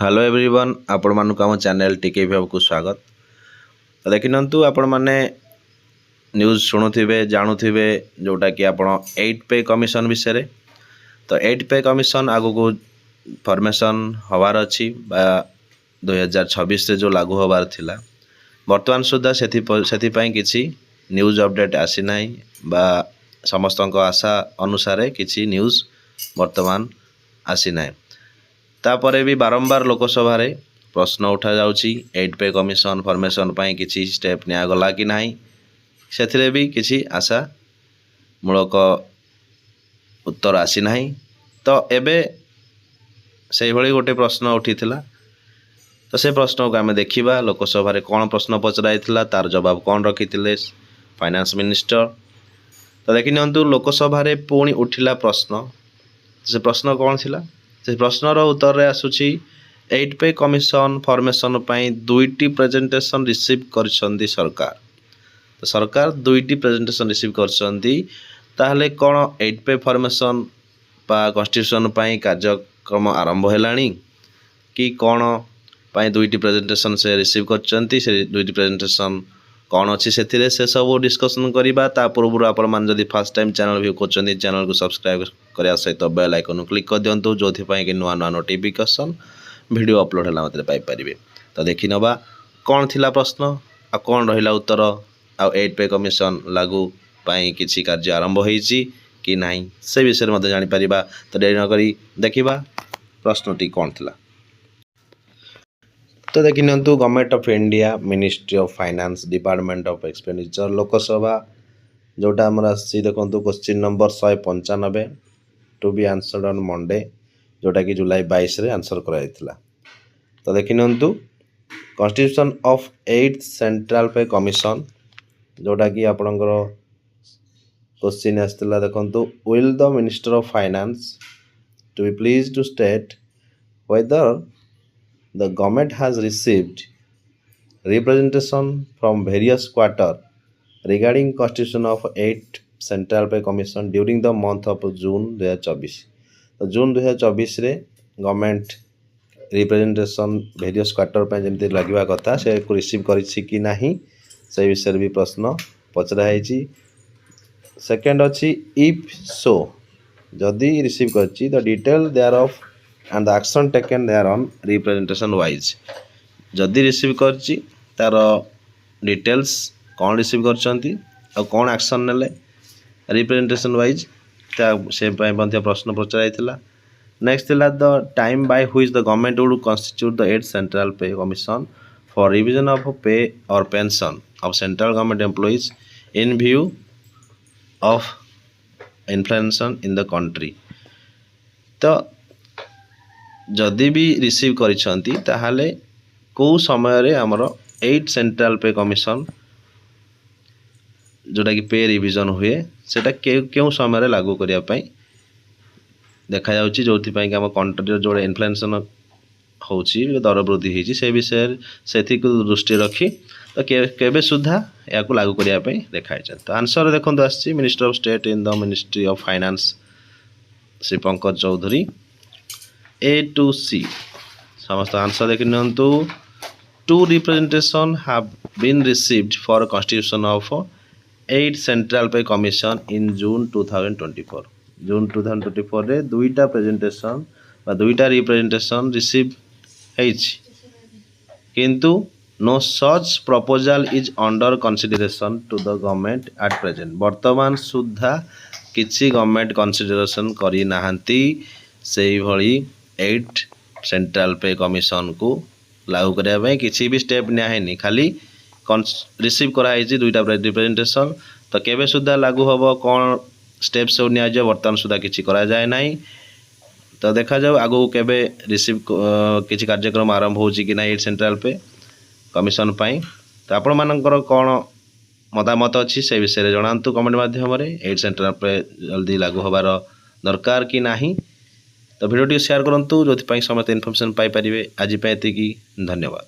Hello everyone आपण मानक आम चैनल टीके को स्वागत। तो देखिनंतु आपण माने न्यूज़ शुणुथिबे जानुथिबे जोटा कि आपण 8 पे कमिशन विषय रे। तो 8 पे कमिशन आगु को फॉर्मेशन हवार अछि 2026 से जो लागू हवार थिला वर्तमान सुधा सेथि पई किछि न्यूज़ अपडेट आसी नाही बा समस्तक आशा अनुसार किछि न्यूज़ वर्तमान आसी नाही। तापरे भी बारंबार लोकसभा रे प्रश्न उठा जाउची 8 पे कमिशन फॉर्मेशन पई किछि स्टेप निया गला कि नाही सेथिरे भी किछि आशा मूलक उत्तर आसी नाही। तो एबे से भली गोटे प्रश्न उठीथिला तो से प्रश्न को आम देखिबा लोकसभा रे कोन प्रश्न पचराइथिला तार जवाब कोन रखिथिले फाइनेंस मिनिस्टर। तो देखिनंतु लोकसभा रे पुणी उठिला प्रश्न से प्रश्न कोन थिला से प्रश्नर उत्तर रे आसुची 8 पे कमिशन फॉर्मेशन पई दुईटी प्रेजेंटेशन रिसीव करछंदी सरकार। तो सरकार दुईटी प्रेजेंटेशन रिसीव करछंदी ताहले कोन 8 पे फॉर्मेशन पा कॉन्स्टिट्यूशन पई कार्यक्रम आरंभ हेलानी कि कोन पई दुईटी प्रेजेंटेशन से रिसीव करछंती से दुईटी प्रेजेंटेशन कौन अच्छी से सब डिस्कसन करवा। ता पूर्व आपण मान जदि फर्स्ट टाइम चैनल व्यू कर चैनल को सब्सक्राइब करने सहित बेल आइकन क्लिक कर दिंतु जो कि नुआ नुआ नोटिफिकेशन वीडियो अपलोड है मतलब पाइपर। तो देखी नवा कौन थिला प्रश्न आ कौन रहा उत्तर आ 8 पे कमिशन लागू पाई किसी कार्य आरंभ होईची कि नहीं से विषय में जापर। तो देरी नक देखा प्रश्नटी कौन थिला। तो देखिए government of India ministry of finance department of expenditure Lok Sabha जोटा आमर आसी देखो question number 195 to be answered on Monday जोटा कि जुलाई 22 रे आंसर कराइथिला। तो देखिनंतु constitution of 8 central pay commission जोटा कि आपणकर क्वेश्चन आसला देखो will the minister of finance to be please to state whether the government has received representation from various quarter regarding constitution of 8 central pay commission during the month of June 2024। तो जून 2024 रे government representation various quarter पे जमती लगिवा कथा से को receive करिछि कि नाही से विषय भी प्रश्न पचरा है। सेकेंड अच्छी इफ सो जदि रिसीव करछि the detail thereof and the action taken there on representation wise जदि रिसीव करछि तार डिटेल्स कौन रिसीव करछंती आ कौन एक्शन नेले रिप्रेजेंटेशन वाइज से प्रश्न पचराइथिला। नेक्स्ट थिला the time by which the government would constitute the 8 central pay commission for revision of पे और pension of central government employees in view of inflation in the country. तो जदि भी receive करिसंती ताहाले को समय रे हमर 8 सेंट्रल पे कमिशन जोटा कि पे रिविजन हुए सेटा क्यों समय रे लागू करिया पई देखा जाउची जोथि पई कि हम कंट्री जो इन्फ्लेशन होची दर वृद्धि होची से विषय सेथि को दृष्टि रखी तो केबे सुधा या को लागू करिया पई देखाइ छ। तो आंसर देखंतु आछि minister of state in the ministry of finance Shri Pankaj Chaudhary A to C समस्त आंसर देखिनंतु 2 representation have been received for constitution of 8 central pay commission in June 2024। जून 2024 रे दुईटा प्रेजेंटेशन बा दुईटा रिप्रेजेंटेशन रिसीव हेछि किंतु no such proposal is under consideration to the government at present. वर्तमान सुधा किछि गवर्नमेंट कंसिडरेशन करि नाहंती सेही भली 8 सेंट्रल पे कमिशन को लागू करने किसी भी स्टेप नि खाली रिसीव कराई दुईटा रिप्रेजेंटेशन। तो केबे सुधा लागू हम कौन स्टेप सब नि वर्तमान सुधा किसी करा जाए ना। तो देखा जाऊ आगो केबे रिसीव किसी कार्यक्रम आरंभ हो कि ना 8 सेंट्रल पे कमिशन पाई। तो आपण मानकर कौन मतामत अच्छी से विषय जनातु कमेंट माध्यम 8 सेंट्रल पे जल्दी लागू होबार दरकार कि नाही। तो वीडियो शेयर करंतु जो समस्त इनफॉरमेशन पाई परिबे। आज पे एतिकी धन्यवाद।